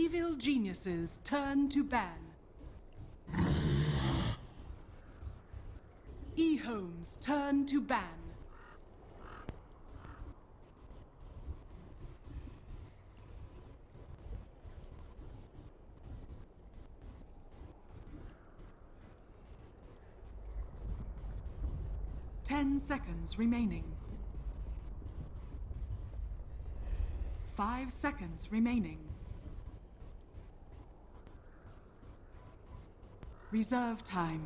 Evil geniuses turn to ban. EHOME's turn to ban. Ten seconds remaining. 5 seconds remaining. Reserve time.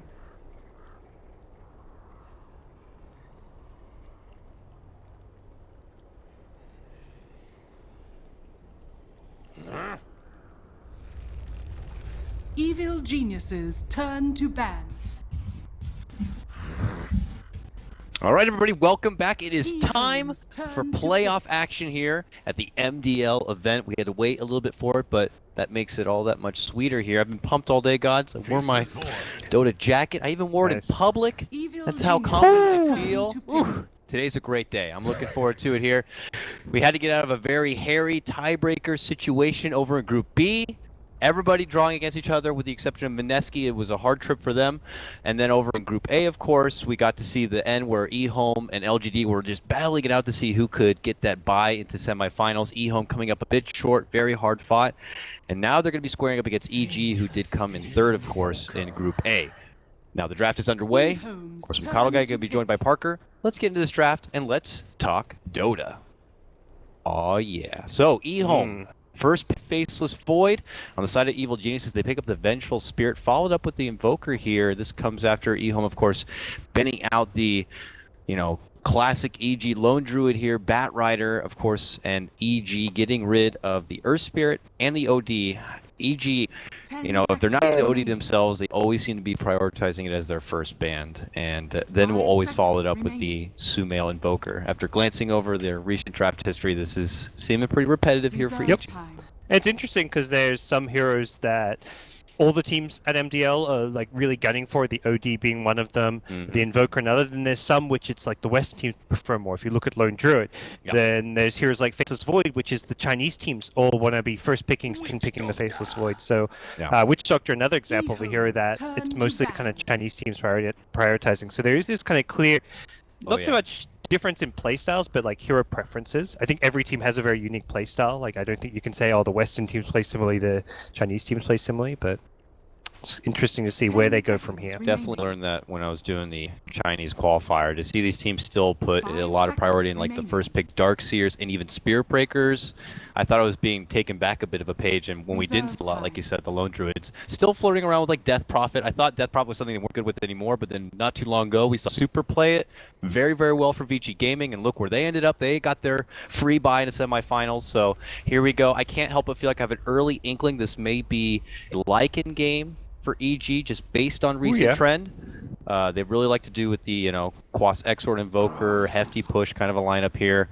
Evil geniuses turn to ban. All right, everybody, welcome back. It is time for playoff action here at the MDL event. We had to wait a little bit for it, but that makes it all that much sweeter here. I've been pumped all day, gods. I wore my Dota jacket. I even wore it in public. That's how confident I feel. Ooh, today's a great day. I'm looking forward to it here. We had to get out of a very hairy tiebreaker situation over in Group B. Everybody drawing against each other with the exception of Mineski. It was a hard trip for them. And then over in Group A, of course, we got to see the end where EHOME and LGD were just battling it out to see who could get that bye into semifinals. EHOME coming up a bit short, very hard fought. And now they're going to be squaring up against EG, who did come in third, of course, in Group A. Now the draft is underway. Of course, Mikado Guy going to be joined by Parker. Let's get into this draft and let's talk Dota. Oh yeah. So EHOME. First Faceless Void on the side of Evil Geniuses. They pick up the Vengeful Spirit, followed up with the Invoker here. This comes after EHOME, of course, banning out the, classic EG Lone Druid here, Bat Rider, of course, and EG getting rid of the Earth Spirit and the OD. EG, if they're not the OD themselves, they always seem to be prioritizing it as their first band, and then we'll always follow it up with the Sumail Invoker. After glancing over their recent draft history, this is seeming pretty repetitive here for EG. It's interesting because there's some heroes that all the teams at MDL are like really gunning for, the OD being one of them, the Invoker another. Then there's some which it's like the Western teams prefer more. If you look at Lone Druid, then there's heroes like Faceless Void, which is the Chinese teams all want to be first picking the Faceless Void. So Witch Doctor, another example of a hero that it's mostly kind of Chinese teams prioritizing. So there is this kind of clear, not so much difference in playstyles, but like hero preferences. I think every team has a very unique playstyle. Like I don't think you can say, oh, the Western teams play similarly, the Chinese teams play similarly, but it's interesting to see where they go from here. Definitely learned that when I was doing the Chinese qualifier, to see these teams still put a lot of priority in like the first pick Darkseers and even Spirit Breakers. I thought I was being taken back a bit of a page, and when we didn't see a lot, like you said, the Lone Druids still flirting around with like Death Prophet. I thought Death Prophet was something they weren't good with anymore, but then not too long ago we saw Super play it very, very well for Vici Gaming, and look where they ended up. They got their free bye in the semifinals, so here we go. I can't help but feel like I have an early inkling this may be a Lycan game for EG, just based on recent trend. They really like to do with the, Quas Exort Invoker, Hefty Push kind of a lineup here.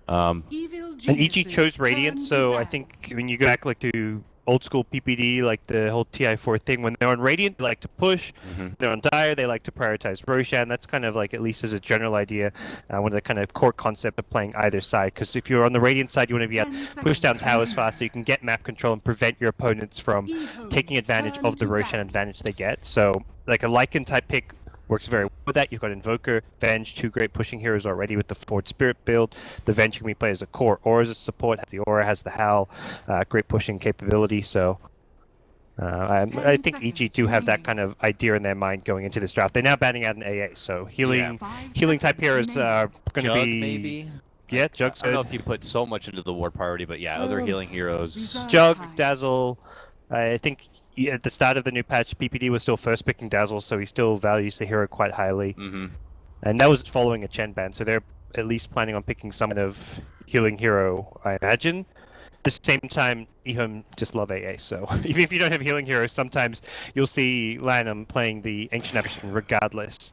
And EG chose Radiant, so I think when you go back like to old school PPD, like the whole TI4 thing, when they're on Radiant, they like to push. They're on Dire, they like to prioritize Roshan. That's kind of like, at least as a general idea, one of the kind of core concept of playing either side. Because if you're on the Radiant side, you want to be able to push down towers fast so you can get map control and prevent your opponents from taking advantage of the Roshan advantage they get. So like a Lycan type pick works very well with that. You've got Invoker, Venge, two great pushing heroes already with the Forward Spirit build. The Venge can be played as a core or as a support. The Aura has the Howl, great pushing capability. So I think EG do have that kind of idea in their mind going into this draft. They're now banning out an AA, so healing type heroes are going to be maybe. Yeah, Jug's good. I don't know if you put so much into the ward priority, but yeah, other healing heroes. Jug, Dazzle. I think at the start of the new patch, PPD was still first picking Dazzle, so he still values the hero quite highly. And that was following a Chen ban, so they're at least planning on picking some kind of healing hero, I imagine. At the same time, EHOME just love AA, so even if you don't have healing heroes, sometimes you'll see Lanham playing the Ancient Apparition regardless.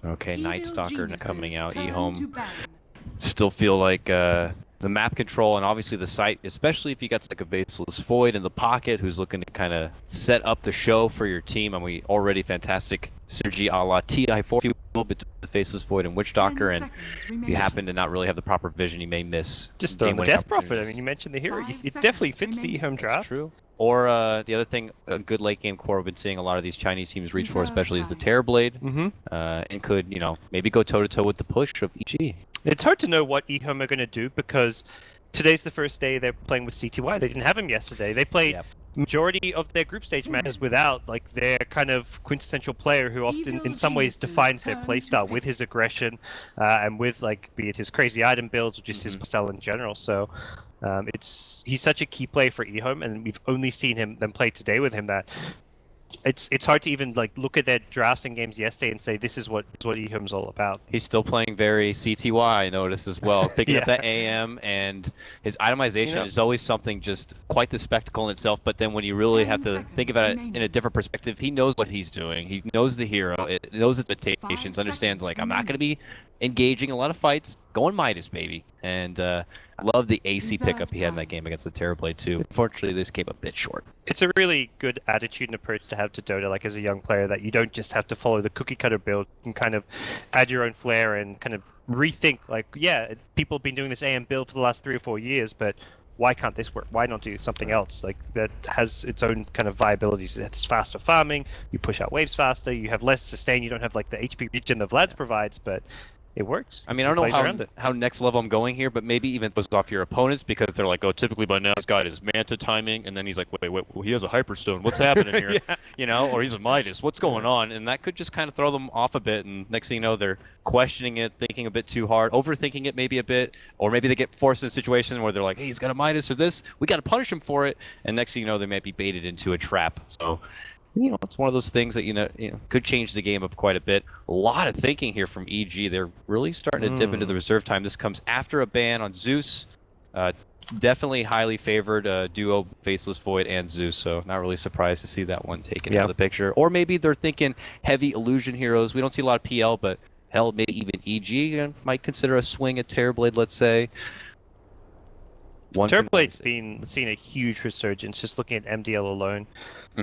Okay, Night Stalker coming out, EHOME. Still feel like the map control and obviously the site, especially if you got like a baseless void in the pocket who's looking to kind of set up the show for your team. I mean, already fantastic synergy a la TI4 between the faceless void and Witch Doctor, and if you happen to not really have the proper vision, you may miss just the Death Prophet. I mean, you mentioned the hero. It definitely fits the EHOME draft. True. Or the other thing, a good late game core we've been seeing a lot of these Chinese teams reach for, especially, is the Terrorblade, and could, you know, maybe go toe to toe with the push of EG. It's hard to know what EHOME are going to do because today's the first day they're playing with CTY. They didn't have him yesterday. They played majority of their group stage matches without like their kind of quintessential player who often in some ways defines their playstyle with his aggression and with like be it his crazy item builds or just his style in general. So he's such a key play for EHOME, and we've only seen them play today with him that it's hard to even like look at their drafts and games yesterday and say this is what EHOME's all about. He's still playing very CTY, I noticed as well, picking up that AM, and his itemization is always something just quite the spectacle in itself. But then when you really have to think about it in a different perspective, he knows what he's doing. He knows the hero, it knows its limitations, understands like I'm not going to be engaging a lot of fights, going Midas, baby. And love the AC pickup he had in that game against the Terrorblade too. Unfortunately, this came a bit short. It's a really good attitude and approach to have to Dota, like as a young player, that you don't just have to follow the cookie cutter build. You can kind of add your own flair and kind of rethink, like, yeah, people have been doing this AM build for the last 3 or 4 years, but why can't this work? Why not do something else like that has its own kind of viabilities? It's faster farming, you push out waves faster, you have less sustain, you don't have like the HP regen that Vlad's provides, but it works. I mean, I don't know how next level I'm going here, but maybe even throws off your opponents because they're like, oh, typically by now he's got his Manta timing, and then he's like, wait, well, he has a Hyperstone. What's happening here? You know, or he's a Midas. What's going on? And that could just kind of throw them off a bit, and next thing you know, they're questioning it, thinking a bit too hard, overthinking it maybe a bit, or maybe they get forced in a situation where they're like, hey, he's got a Midas or this, we got to punish him for it, and next thing you know, they might be baited into a trap. So, you know, it's one of those things that, you know, could change the game up quite a bit. A lot of thinking here from EG. They're really starting to dip into the reserve time. This comes after a ban on Zeus. Definitely highly favored duo Faceless Void and Zeus, so not really surprised to see that one taken out of the picture. Or maybe they're thinking heavy illusion heroes. We don't see a lot of PL, but hell, maybe even EG might consider a swing at Terrorblade, let's say. Terrorblade's been seeing a huge resurgence just looking at MDL alone.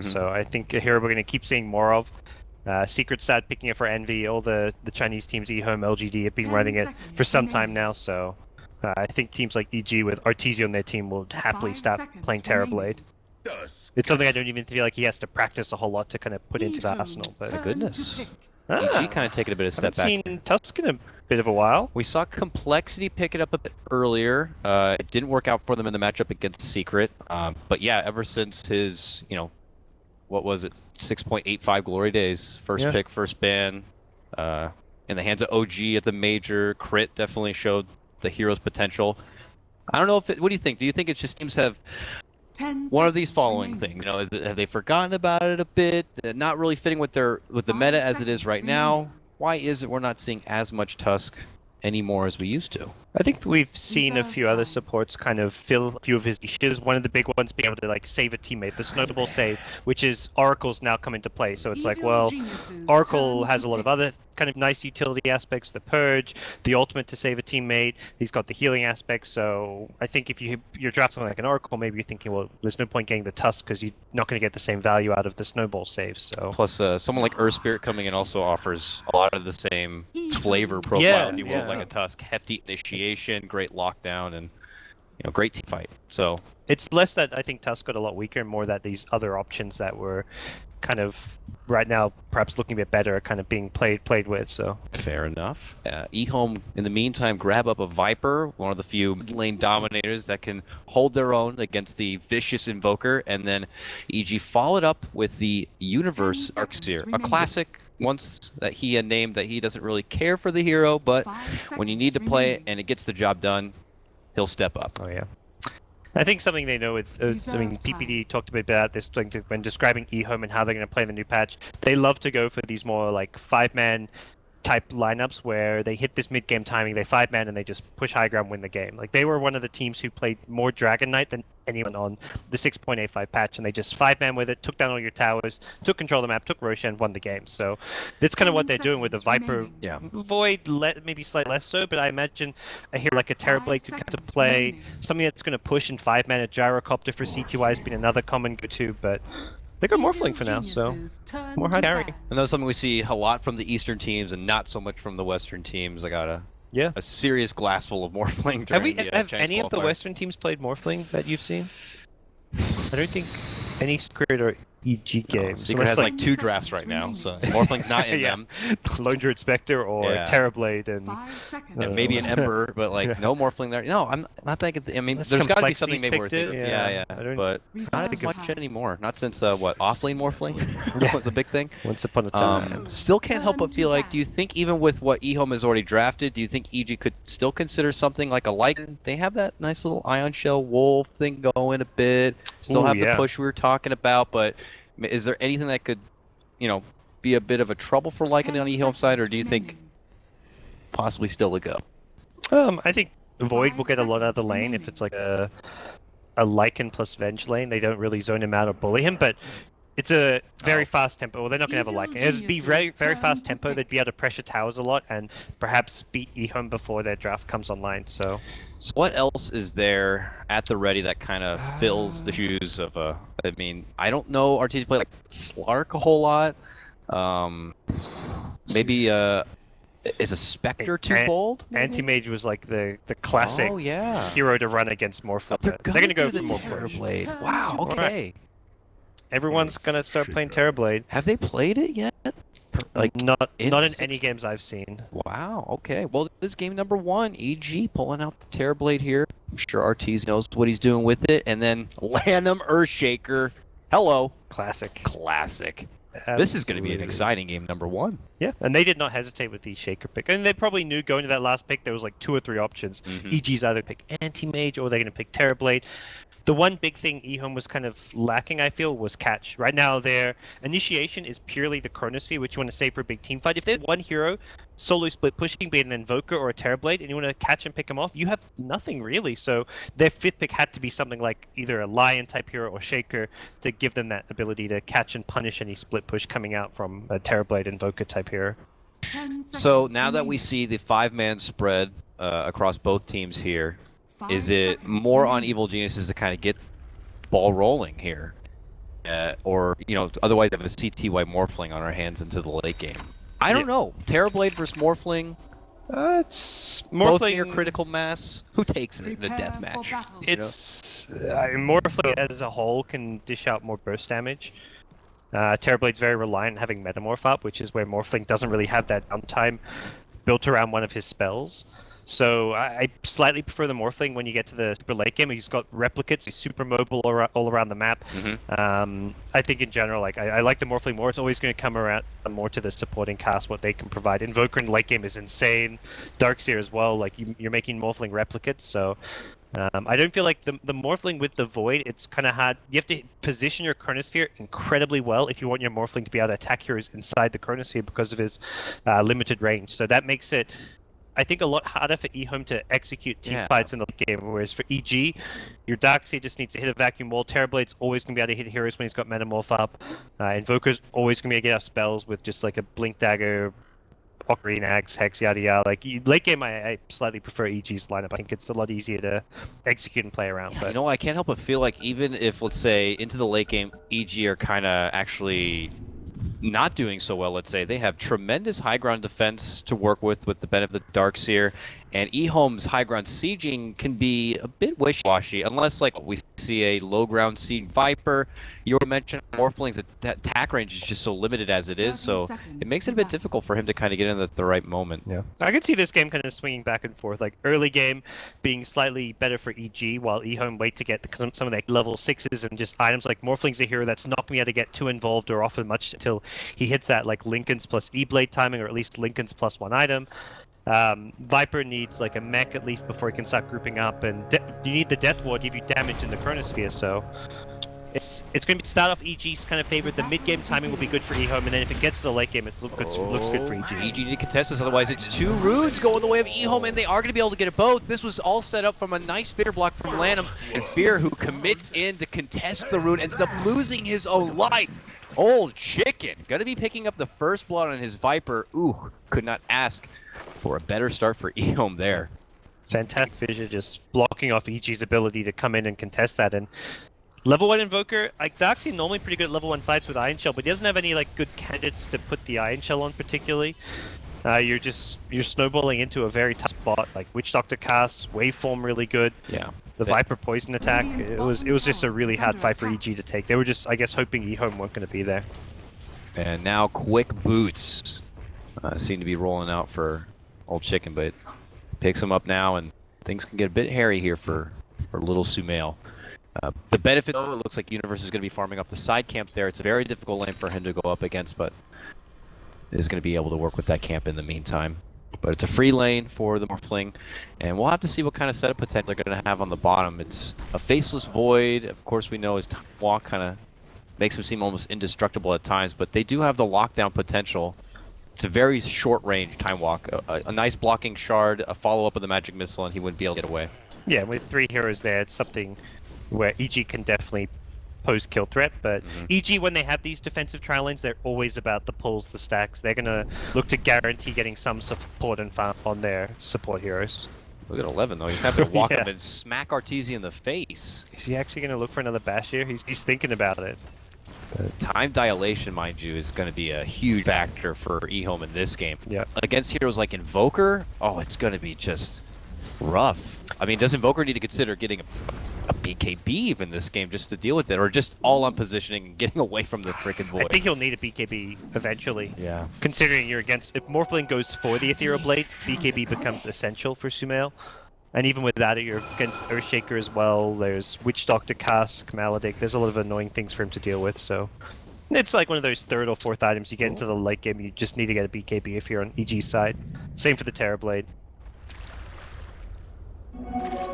So I think a hero we're going to keep seeing more of. Secret Stat picking it for Envy. All the Chinese teams, EHOME, LGD, have been running it for some time now. So I think teams like EG with Artesio on their team will happily start playing Terrorblade. It's something I don't even feel like he has to practice a whole lot to kind of put into his arsenal. But goodness. EG kind of taking a bit of a step back. I haven't seen Tusk in a bit of a while. We saw Complexity pick it up a bit earlier. It didn't work out for them in the matchup against Secret. But yeah, ever since his, you know, what was it, 6.85 Glory Days, first pick, first ban, in the hands of OG at the major, Crit definitely showed the hero's potential. I don't know if what do you think? Do you think it's just teams have one of these following things? You know, have they forgotten about it a bit? Not really fitting with the meta as it is right now. Why is it we're not seeing as much Tusk anymore as we used to? I think we've seen a few other supports kind of fill a few of his niches. One of the big ones being able to like save a teammate, the snowball save, which is Oracle's now come into play. So it's like, well, Oracle has a lot of other kind of nice utility aspects, the Purge, the ultimate to save a teammate. He's got the healing aspect. So I think if you're drafting something like an Oracle, maybe you're thinking, well, there's no point getting the Tusk because you're not going to get the same value out of the snowball save. So plus, someone like Earth Spirit coming in also offers a lot of the same flavor profile, if you will, like a Tusk, hefty initiation, great lockdown, and great team fight. So it's less that I think Tusk got a lot weaker, and more that these other options that were kind of right now perhaps looking a bit better are kind of being played with. So fair enough. EHOME in the meantime grab up a Viper, one of the few lane dominators that can hold their own against the vicious Invoker, and then EG followed up with the Universe Arcseer, a classic once that he had named that he doesn't really care for the hero, but when you need to play it and it gets the job done, he'll step up. Oh yeah. I think something they know is, I mean, PPD talked a bit about this when describing EHOME and how they're going to play the new patch. They love to go for these more like 5-man type lineups where they hit this mid-game timing, they 5-man and they just push high ground, win the game. Like, they were one of the teams who played more Dragon Knight than anyone on the 6.85 patch, and they just 5-man with it, took down all your towers, took control of the map, took Roshan, won the game. So that's kind of what they're doing with the Viper. Yeah. Void, maybe slightly less so, but I imagine a hero like a Terrorblade could come to play. Something that's going to push in 5-man. A Gyrocopter for CTY has been another common go-to, but they got Morphling for now, so more high carry. And that's something we see a lot from the Eastern teams and not so much from the Western teams. I got a serious glass full of Morphling during Have any of the Western teams played Morphling that you've seen? I don't think any Secret or EG games. Secret has like 2 drafts right now, so Morphling's not in them. Lone Druid Spectre or Terrorblade and maybe an Ember, but like no Morphling there. No, I'm not thinking. I mean, there's got to be something maybe worth it. Yeah. But not as much anymore. Not since what offlane Morphling was a big thing. Once upon a time. Still can't help but feel like, do you think even with what EHOME has already drafted, do you think EG could still consider something like a Lycan? They have that nice little Ion Shell Wolf thing going a bit. Still have the push we were talking about, but is there anything that could, be a bit of a trouble for Lycan on EHOME side, or do you think possibly still a go? I think Void will get a lot out of the lane if it's like a Lycan plus Venge lane. They don't really zone him out or bully him, but it's a very fast tempo. Well, they're not going to have a Lycan. It would be very, very fast tempo. They'd be able to pressure towers a lot and perhaps beat EHOME before their draft comes online. So what else is there at the ready that kind of fills the shoes of a... I mean, I don't know RTC play like Slark a whole lot. Maybe is a Spectre too bold? Anti-Mage was like the classic hero to run against Morphling. They're going to go for more Terrorblade. Wow, okay. Right. Everyone's going to start playing Terrorblade. Have they played it yet? Like not in any games I've seen. Wow, okay. Well, this is game number 1. EG pulling out the Terrorblade here. I'm sure Artees knows what he's doing with it. And then Lanham Earthshaker. Hello. Classic. Absolutely. This is going to be an exciting game number 1. Yeah, and they did not hesitate with the Shaker pick. And they probably knew going to that last pick there was like 2 or 3 options. EG's either pick Anti-Mage or they're going to pick Terrorblade. The one big thing EHOME was kind of lacking, I feel, was catch. Right now, their initiation is purely the Chronosphere, which you want to save for a big team fight. If there's one hero solo split pushing, be it an Invoker or a Terrorblade, and you want to catch and pick him off, you have nothing really. So their 5th pick had to be something like either a Lion-type hero or Shaker to give them that ability to catch and punish any split push coming out from a Terrorblade Invoker-type hero. So now that we see the 5-man spread across both teams here, is it more on Evil Geniuses to kind of get ball rolling here? Or, otherwise have a CTY Morphling on our hands into the late game? I don't know. Terrorblade versus Morphling? It's Morphling... Both near critical mass? Who takes it in a death match? It's... Morphling as a whole can dish out more burst damage. Terrorblade's very reliant on having Metamorph up, which is where Morphling doesn't really have that downtime built around one of his spells. So I slightly prefer the Morphling when you get to the super late game. He's got replicates, he's super mobile all around the map. I think in general, I like the Morphling more. It's always going to come around more to the supporting cast, what they can provide. Invoker in late game is insane. Darkseer as well, like you're making Morphling replicates, so... I don't feel like the Morphling with the Void, it's kind of hard. You have to position your Chronosphere incredibly well if you want your Morphling to be able to attack heroes inside the Chronosphere because of his limited range. So that makes it, I think, a lot harder for EHOME to execute team fights in the game, whereas for EG, your Darkseer just needs to hit a vacuum wall. Terrorblade's always going to be able to hit heroes when he's got Metamorph up. Invoker's always going to be able to get out spells with just like a Blink Dagger, Ocarina, Axe, Hex, yada yada. Like, late game, I slightly prefer EG's lineup. I think it's a lot easier to execute and play around. But I can't help but feel like even if, let's say, into the late game, EG are kind of actually not doing so well, let's say, they have tremendous high ground defense to work with the benefit of Darkseer, and EHOME's high ground sieging can be a bit wishy-washy, unless, like, we see a low ground siege Viper. You already mentioned Morphling's attack range is just so limited as it is, so it makes it a bit difficult for him to kind of get in at the right moment. Yeah, I could see this game kind of swinging back and forth, like early game being slightly better for EG, while EHOME wait to get some of their level 6s and just items like Morphling's a hero that's not going to be able to get too involved or offer much until he hits that like Lincoln's plus E-Blade timing, or at least Lincoln's plus 1 item. Viper needs like a mech at least before he can start grouping up, and you need the Death Ward to give you damage in the Chronosphere, so It's going to start off EG's kind of favorite. The mid-game timing will be good for EHOME, and then if it gets to the late game, it looks good for EG. EG need to contest this, otherwise it's 2 runes going the way of EHOME, and they are going to be able to get it both. This was all set up from a nice Fear block from Lanham, and Fear, who commits in to contest the rune, ends up losing his own life. Old Chicken, going to be picking up the first blood on his Viper. Ooh, could not ask for a better start for EHOME there. Fantastic vision, just blocking off EG's ability to come in and contest that. And level 1 Invoker, like Darkseid normally pretty good at level 1 fights with Iron Shell, but he doesn't have any like good candidates to put the Iron Shell on particularly. You're snowballing into a very tough spot. Like Witch Doctor cast, Waveform really good. Yeah. The Viper poison attack, it was just a really hard fight for EG to take. They were just, I guess, hoping EHOME weren't going to be there. And now Quick Boots seem to be rolling out for Old Chicken, but picks him up now, and things can get a bit hairy here for little Sumail. The benefit, though, it looks like Universe is going to be farming up the side camp there. It's a very difficult lane for him to go up against, but is going to be able to work with that camp in the meantime. But it's a free lane for the Morphling, and we'll have to see what kind of setup potential they're going to have on the bottom. It's a Faceless Void. Of course, we know his Time Walk kind of makes him seem almost indestructible at times, but they do have the lockdown potential. It's a very short range Time Walk. A nice blocking shard, a follow-up with the Magic Missile, and he wouldn't be able to get away. Yeah, with 3 heroes there, it's something where EG can definitely pose kill threat, but EG, when they have these defensive trial lanes, they're always about the pulls, the stacks. They're going to look to guarantee getting some support and farm on their support heroes. Look at 11, though. He's having to walk up and smack Arteezy in the face. Is he actually going to look for another bash here? He's thinking about it. Time dilation, mind you, is going to be a huge factor for EHOME in this game. Yeah. Against heroes like Invoker, oh, it's going to be just rough. I mean, does Invoker need to consider getting a BKB in this game just to deal with it, or just all on positioning and getting away from the frickin' Void? I think he'll need a BKB eventually. Yeah. Considering you're against, if Morphling goes for the Ethereal Blade, BKB becomes essential for Sumail. And even with that, you're against Earthshaker as well. There's Witch Doctor cast, Maledict. There's a lot of annoying things for him to deal with, so it's like one of those 3rd or 4th items. You get into the late game, you just need to get a BKB if you're on EG's side. Same for the Terrorblade.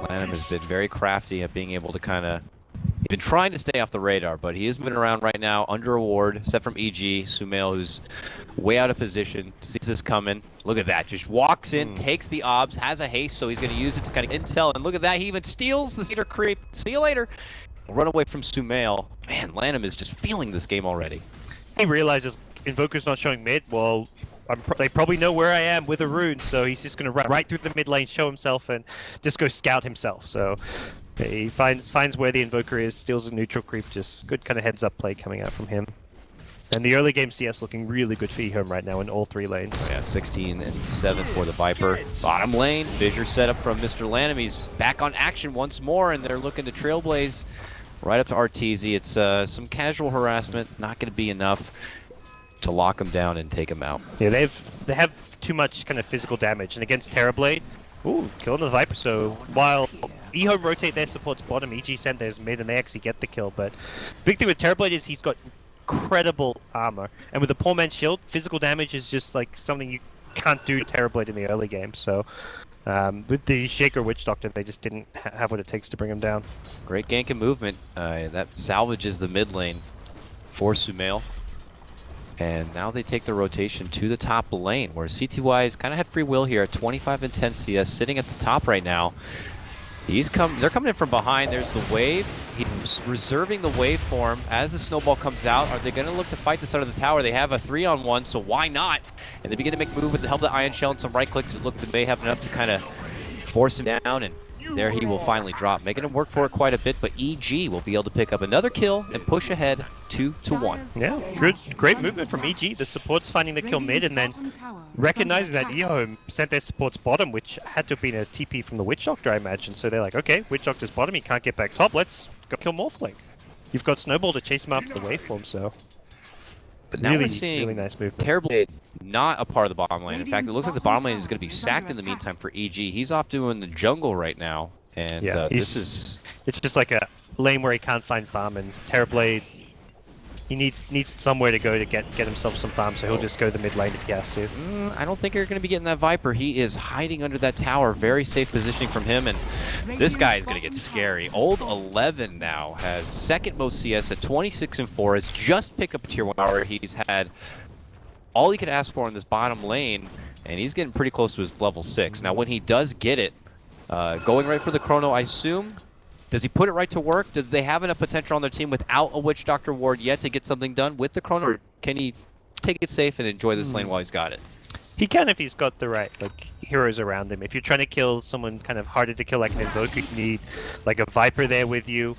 Lanham has been very crafty at being able to kind of... He's been trying to stay off the radar, but he is moving around right now under a ward, set from EG. Sumail, who's way out of position, sees this coming. Look at that, just walks in, takes the obs, has a haste, so he's going to use it to kind of intel. And look at that, he even steals the Cedar Creep. See you later. Run away from Sumail. Man, Lanham is just feeling this game already. He realizes Invoker's not showing mid. Well, they probably know where I am with a rune, so he's just going to run right through the mid lane, show himself, and just go scout himself. So he finds where the Invoker is, steals a neutral creep. Just good kind of heads up play coming out from him. And the early game CS looking really good for EHOME right now in all 3 lanes. Yeah, 16 and 7 for the Viper. Bottom lane, fissure setup from Mr. Lanham. He's back on action once more, and they're looking to Trailblaze right up to Arteezy. It's some casual harassment, not going to be enough to lock him down and take him out. Yeah, they have too much kind of physical damage, and against Terrorblade, ooh, killing the Viper. So while EHOME rotate their supports bottom, EG send theirs mid, and they actually get the kill. But the big thing with Terrorblade is he's got incredible armor, and with the poor man's shield, physical damage is just like something you can't do Terrorblade in the early game. So with the Shaker Witch Doctor, they just didn't have what it takes to bring him down. Great gank and movement. That salvages the mid lane for Sumail. And now they take the rotation to the top lane, where CTY has kind of had free will here at 25 and 10 CS, sitting at the top right now. They're coming in from behind. There's the wave. He's reserving the waveform. As the snowball comes out, are they going to look to fight this out of the tower? They have a 3-on-1, so why not? And they begin to make move with the help of the Iron Shell and some right clicks. It looked that they have enough to kind of force him down, and there he will finally drop, making him work for it quite a bit. But EG will be able to pick up another kill and push ahead 2-1. Yeah, great movement from EG. The support's finding the kill mid, and then recognizing that EHOME sent their supports bottom, which had to have been a TP from the Witch Doctor, I imagine. So they're like, okay, Witch Doctor's bottom, he can't get back top, let's go kill Morphling. You've got Snowball to chase him after the waveform, so... But now really, we're seeing really nice movement. Terrorblade not a part of the bottom lane. In fact, it looks like the bottom lane is going to be sacked in the meantime for EG. He's off doing the jungle right now, and yeah, this is... It's just like a lane where he can't find farm, and Terrorblade He needs somewhere to go to get himself some farm, so he'll just go the mid lane if he has to. I don't think you're going to be getting that Viper. He is hiding under that tower. Very safe positioning from him, and this guy is going to get scary. Old 11 now has second most CS at 26 and 4. Has just picked up a tier 1 power. He's had all he could ask for in this bottom lane, and he's getting pretty close to his level 6. Now, when he does get it, going right for the Chrono, I assume. Does he put it right to work? Does they have enough potential on their team without a Witch Doctor ward yet to get something done with the Chrono? Or can he take it safe and enjoy this lane while he's got it? He can if he's got the right heroes around him. If you're trying to kill someone kind of harder to kill like an Invoker, you need like a Viper there with you.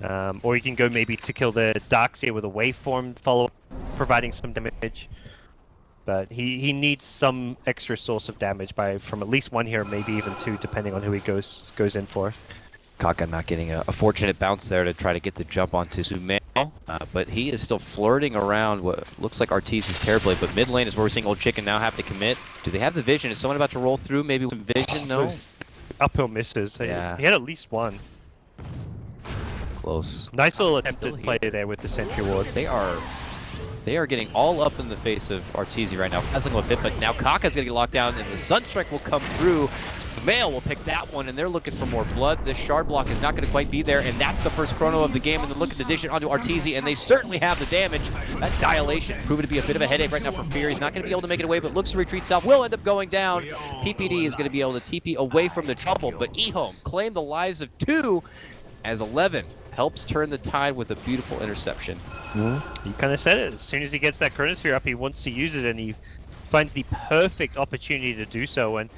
Or you can go maybe to kill the Darkseer with a waveform follow, providing some damage. But he needs some extra source of damage from at least one hero, maybe even two, depending on who he goes in for. Kaka not getting a fortunate bounce there to try to get the jump onto Sumail, but he is still flirting around what looks like Arteezy's Terrorblade, but mid lane is where we're seeing Old Chicken now have to commit. Do they have the vision? Is someone about to roll through? Maybe some vision? No? Uphill misses. Yeah. He had at least one. Close. Nice little attempted play there with the Sentry Ward. They are getting all up in the face of Arteezy right now, puzzling a bit, but now Kaka's gonna get locked down, and the Sunstrike will come through. Sumail will pick that one, and they're looking for more blood. This shard block is not going to quite be there, and that's the first Chrono of the game. And then look at the dish onto Arteezy, and they certainly have the damage. That Dilation proving to be a bit of a headache right now for Fear. He's not going to be able to make it away, but looks to retreat south. Will end up going down. PPD is going to be able to TP away from the trouble, but EHOME claimed the lives of 2 as 11 helps turn the tide with a beautiful interception. You kind of said it. As soon as he gets that Chronosphere up, he wants to use it, and he finds the perfect opportunity to do so. And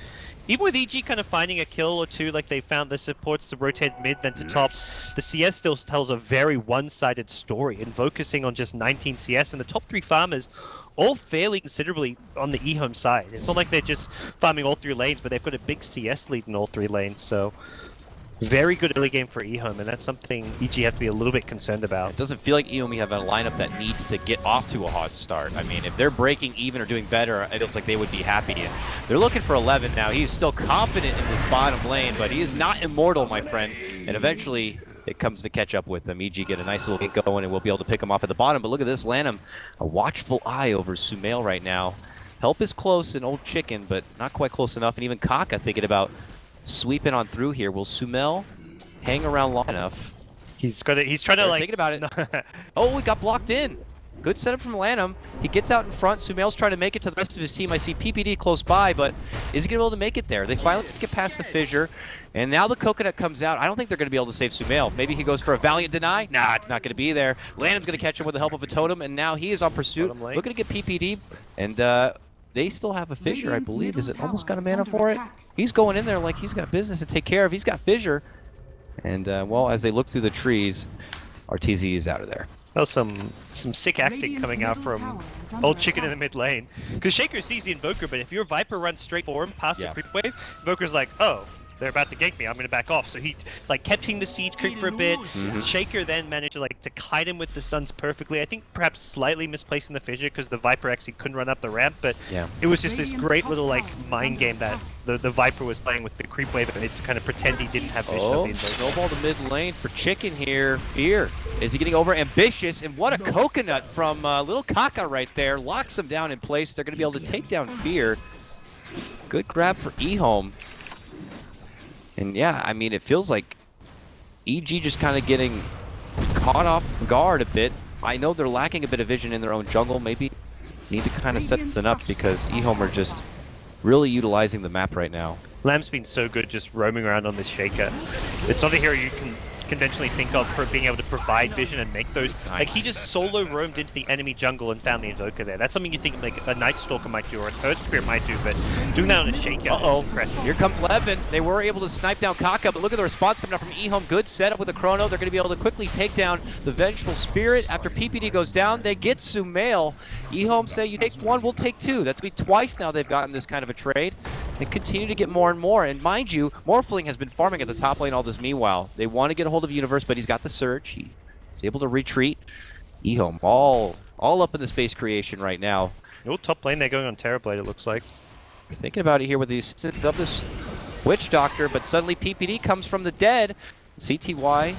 even with EG kind of finding a kill or two, like they found the supports to rotate mid then to top, the CS still tells a very one-sided story and focusing on just 19 CS, and the top 3 farmers all fairly considerably on the EHOME side. It's not like they're just farming all 3 lanes, but they've got a big CS lead in all 3 lanes, so very good early game for EHOME, and that's something EG have to be a little bit concerned about. It doesn't feel like EHOME have a lineup that needs to get off to a hot start. I mean, if they're breaking even or doing better, it looks like they would be happy. And they're looking for 11 now. He's still confident in this bottom lane, but he is not immortal, my friend. And eventually, it comes to catch up with them. EG get a nice little get going, and we'll be able to pick him off at the bottom. But look at this, Lanham, a watchful eye over Sumail right now. Help is close in Old Chicken, but not quite close enough. And even Kaka thinking about sweeping on through here. Will Sumail hang around long enough? He's trying to like thinking about it. Oh, we got blocked in. Good setup from Lanham. He gets out in front. Sumail's trying to make it to the rest of his team. I see PPD close by, but is he gonna be able to make it there? They finally get past the fissure, and now the coconut comes out. I don't think they're gonna be able to save Sumail. Maybe he goes for a valiant deny. Nah, it's not gonna be there. Lanham's gonna catch him with the help of a totem, and now he is on pursuit. Looking to get PPD, and they still have a fissure, I believe. Is it almost got a mana for it? He's going in there like he's got business to take care of. He's got fissure. And, well, as they look through the trees, Arteezy is out of there. Well, some sick acting coming out from Old Chicken in the mid lane. Because Shaker sees the Invoker, but if your Viper runs straight for him past the creep wave, Invoker's like, oh, they're about to gank me, I'm gonna back off. So he like kept the siege creep for a bit. Shaker then managed to kite him with the stuns perfectly. I think perhaps slightly misplacing the fissure because the Viper actually couldn't run up the ramp, but it was just this great little like mind game that the Viper was playing with the creep wave and it to kind of pretend he didn't have vision of the Invoker. Snowball to mid lane for Chicken here. Fear. Is he getting over ambitious? And what a coconut from little Kaka right there. Locks him down in place. They're gonna be able to take down Fear. Good grab for EHOME. And yeah, I mean, it feels like EG just kind of getting caught off guard a bit. I know they're lacking a bit of vision in their own jungle. Maybe need to kind of set something up because EHOME are just really utilizing the map right now. Lamb's been so good just roaming around on this Shaker. It's not a hero you can conventionally think of for being able to provide vision and make those. Like, he just solo roamed into the enemy jungle and found the Invoker there. That's something you think like a Night Stalker might do or an Earth Spirit might do, but doing that on a Shaker is impressive. Here comes Levin. They were able to snipe down Kaka, but look at the response coming out from EHOME. Good setup with a Chrono. They're going to be able to quickly take down the Vengeful Spirit. After PPD goes down, they get Sumail. EHOME say, you take one, we'll take two. That's been twice now they've gotten this kind of a trade. They continue to get more and more. And mind you, Morphling has been farming at the top lane all this meanwhile. They want to get a hold of Universe, but he's got the Surge. He's able to retreat. EHOME all up in the space creation right now. Oh, top lane, they're going on Terrorblade, it looks like. Thinking about it here with these of this Witch Doctor, but suddenly PPD comes from the dead. CTY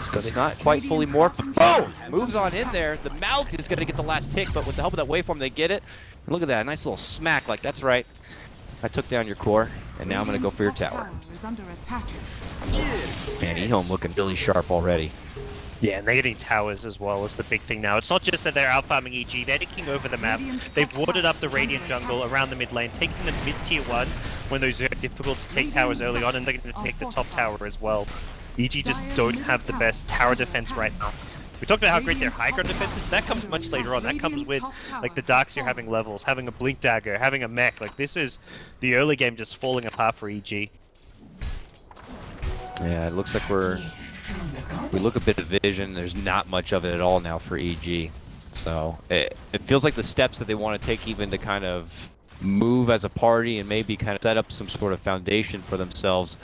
is It's not quite fully morphed, but boom! Moves on in there. The mouth is going to get the last tick, but with the help of that waveform, they get it. And look at that, nice little smack, like, that's right. I took down your core, and now I'm going to go for your tower. Is under attack. Man, EHOME looking really sharp already. Yeah, and they're getting towers as well as the big thing now. It's not just that they're out-farming EG, they're taking over the map. They've warded up the Radiant jungle around the mid lane, taking the mid-tier 1 when those are difficult to take towers early on, and they're going to take the top tower as well. EG just don't have the best tower defense right now. We talked about how great their high ground defense is. That comes much later on. That comes with like the Darkseer having levels, having a Blink Dagger, having a mech. Like this is the early game just falling apart for EG. Yeah, it looks like we look a bit of vision. There's not much of it at all now for EG. So it feels like the steps that they want to take even to kind of move as a party and maybe kind of set up some sort of foundation for themselves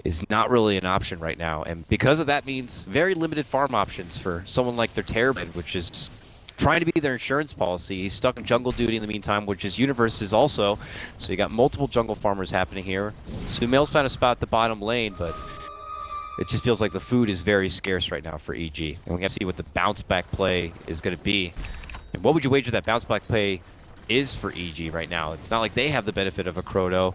is not really an option right now. And because of that means very limited farm options for someone like their Terrorblade, which is trying to be their insurance policy. He's stuck in jungle duty in the meantime, which is Universe's also. So you got multiple jungle farmers happening here. Sumail's found a spot at the bottom lane, but it just feels like the food is very scarce right now for EG. And we gotta see what the bounce back play is gonna be. And what would you wager that bounce back play is for EG right now? It's not like they have the benefit of a Croto,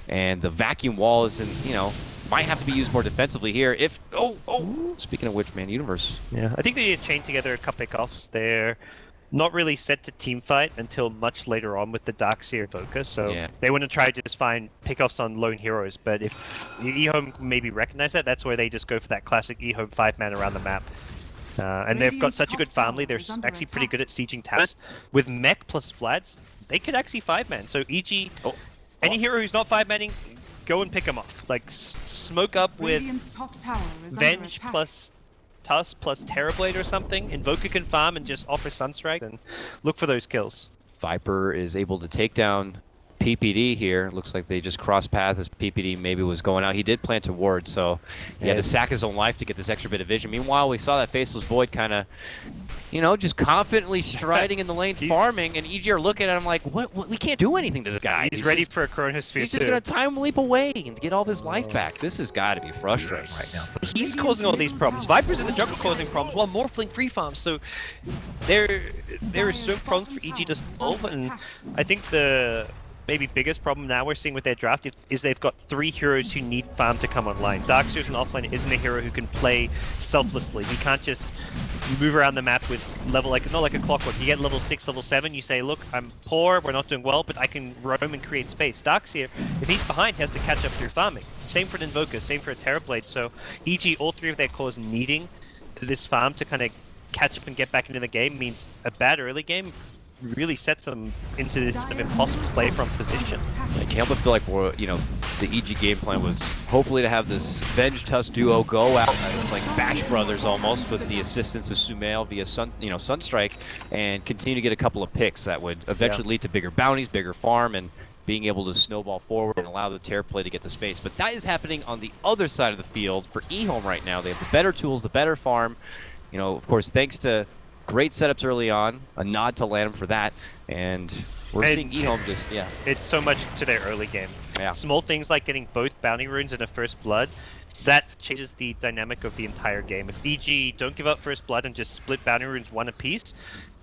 and the vacuum wall isn't, you know, might have to be used more defensively here. If speaking of which, man, Universe. Yeah, I think they chain together a couple pickoffs. They're not really set to team fight until much later on with the Darkseer focus, so yeah, they want to try to just find pickoffs on lone heroes. But if EHOME maybe recognize that, that's where they just go for that classic EHOME 5-man around the map. And they've got such a good farm lead. They're actually pretty good at sieging towers. With mech plus Vlads, they could actually 5-man. So EG, any hero who's not 5-manning, go and pick them off. Like, smoke up with Venge plus Tusk plus Terrorblade or something. Invoker can farm and just offer Sunstrike and look for those kills. Viper is able to take down PPD here. Looks like they just crossed paths as PPD maybe was going out. He did plant a ward, so he had to sack his own life to get this extra bit of vision. Meanwhile, we saw that Faceless Void kind of, you know, just confidently striding in the lane, farming, and EG are looking at him like, what? We can't do anything to this guy. He's ready for a Chronosphere. He's just going to time leap away and get all his life back. This has got to be frustrating right now. He's causing all these problems. Viper's in the jungle causing problems while Morphling free farms, so there is so problems for EG to solve, and I think the maybe biggest problem now we're seeing with their draft is they've got 3 heroes who need farm to come online. Darkseer's an offlane isn't a hero who can play selflessly. He can't just move around the map with level, like, not like a clockwork. You get level 6, level 7, you say, look, I'm poor, we're not doing well, but I can roam and create space. Darkseer, if he's behind, has to catch up through farming. Same for an Invoker, same for a Terrorblade. So EG, all 3 of their cores needing this farm to kind of catch up and get back into the game means a bad early game really sets them into this kind of impossible play from position. I can't but feel like the EG game plan was hopefully to have this Venge Tusk duo go out as like Bash Brothers almost, with the assistance of Sumail via Sunstrike, and continue to get a couple of picks that would eventually lead to bigger bounties, bigger farm, and being able to snowball forward and allow the Terror play to get the space. But that is happening on the other side of the field for EHOME right now. They have the better tools, the better farm. You know, of course, thanks to great setups early on, a nod to Lanham for that, and we're seeing EHOME just, It's so much to their early game. Yeah. Small things like getting both bounty runes and a first blood, that changes the dynamic of the entire game. If EG don't give up first blood and just split bounty runes 1 apiece,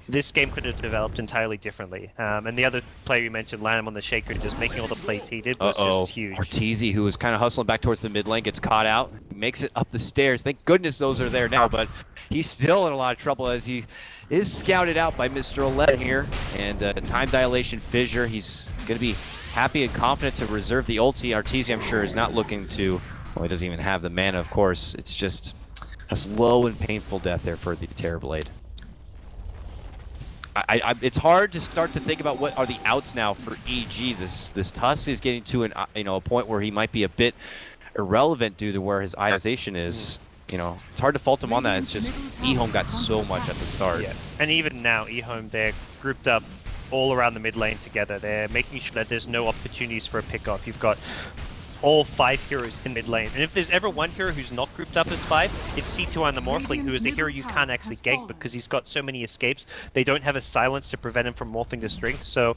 this game could have developed entirely differently. And the other player you mentioned, Lanham on the Shaker, just making all the plays he did was just huge. Arteezy, who was kind of hustling back towards the mid lane, gets caught out, makes it up the stairs. Thank goodness those are there now, but he's still in a lot of trouble as he is scouted out by Mr. 11 here. And time dilation fissure, he's going to be happy and confident to reserve the ulti. Arteezy, I'm sure, is not looking to, well, he doesn't even have the mana, of course. It's just a slow and painful death there for the Terrorblade. It's hard to start to think about what are the outs now for EG. This Tusk is getting to a point where he might be a bit irrelevant due to where his ionization is. You know, it's hard to fault him on that. It's just EHOME got so much at the start. Yeah, and even now EHOME, they're grouped up all around the mid lane together. They're making sure that there's no opportunities for a pick-off. You've got all 5 heroes in mid lane, and if there's ever one hero who's not grouped up as 5, it's C2 on the Morphling, who is a hero you can't actually gank because he's got so many escapes. They don't have a silence to prevent him from morphing to strength. So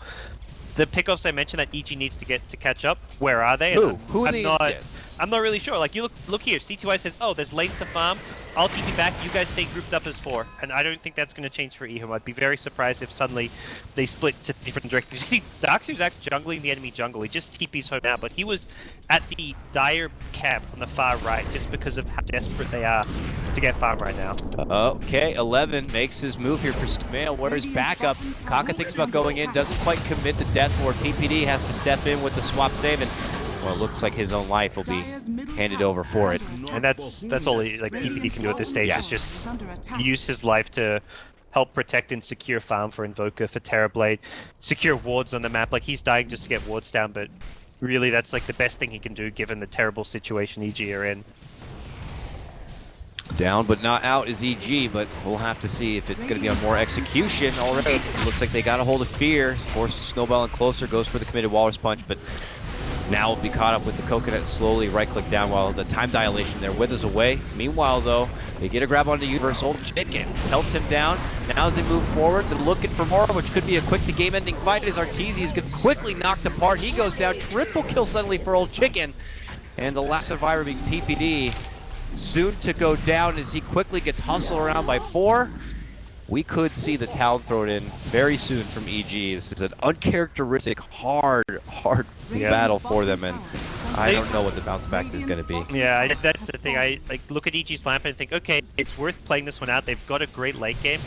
the pickoffs I mentioned that EG needs to get to catch up, where are they? Who are they? I'm not really sure. Like, you look here, C2I says, oh, there's lanes to farm. I'll TP back. You guys stay grouped up as 4, and I don't think that's going to change for EHOME. I'd be very surprised if suddenly they split to different directions. You see, Darksu's actually jungling the enemy jungle. He just TP's home now, but he was at the dire camp on the far right just because of how desperate they are to get farm right now. Okay, 11 makes his move here for Smail. Where's backup? Kaka thinks about going in, doesn't quite commit to death lord. PPD has to step in with the swap save, and well, it looks like his own life will be handed over for it. And that's all PPD can do at this stage, is just use his life to help protect and secure farm for Invoker, for Terrorblade, secure wards on the map. Like, he's dying just to get wards down, but really that's like the best thing he can do given the terrible situation EG are in. Down but not out is EG, but we'll have to see if it's going to be on more execution already. Looks like they got a hold of Fear, forced to snowball in closer, goes for the committed Walrus Punch, but now will be caught up with the Coconut, slowly right-click down while the time dilation there withers away. Meanwhile, though, they get a grab onto Universal. Chicken pelts him down. Now as they move forward, they're looking for more, which could be a quick to game-ending fight as Arteezy is quickly knocked apart. He goes down. Triple kill suddenly for old Chicken. And the last survivor being PPD. Soon to go down as he quickly gets hustled around by 4. We could see the talon thrown in very soon from EG. This is an uncharacteristic, hard battle for them, and I don't know what the bounce back is going to be. Yeah, that's the thing. I look at EG's lamp and think, okay, it's worth playing this one out. They've got a great late game.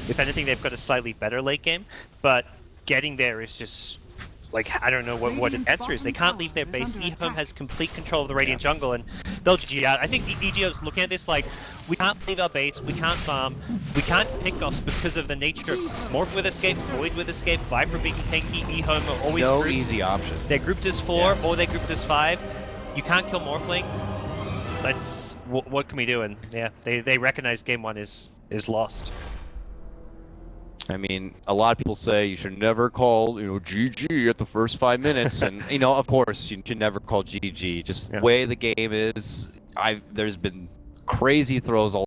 If anything, they've got a slightly better late game, but getting there is just like, I don't know what the answer is. They can't leave their base. EHOME has complete control of the Radiant jungle, and they'll GG out. I think EG is looking at this like, we can't leave our base, we can't farm, we can't pick offs because of the nature of Morph with Escape, Void with Escape, Viper being tanky, EHOME are always no grouped. Easy options. They're grouped as 4, or they're grouped as 5. You can't kill Morphling. Let's, what can we do? And yeah, they recognize game 1 is lost. I mean, a lot of people say you should never call, GG at the first 5 minutes, and of course you should never call GG. Just the way the game is, there's been crazy throws all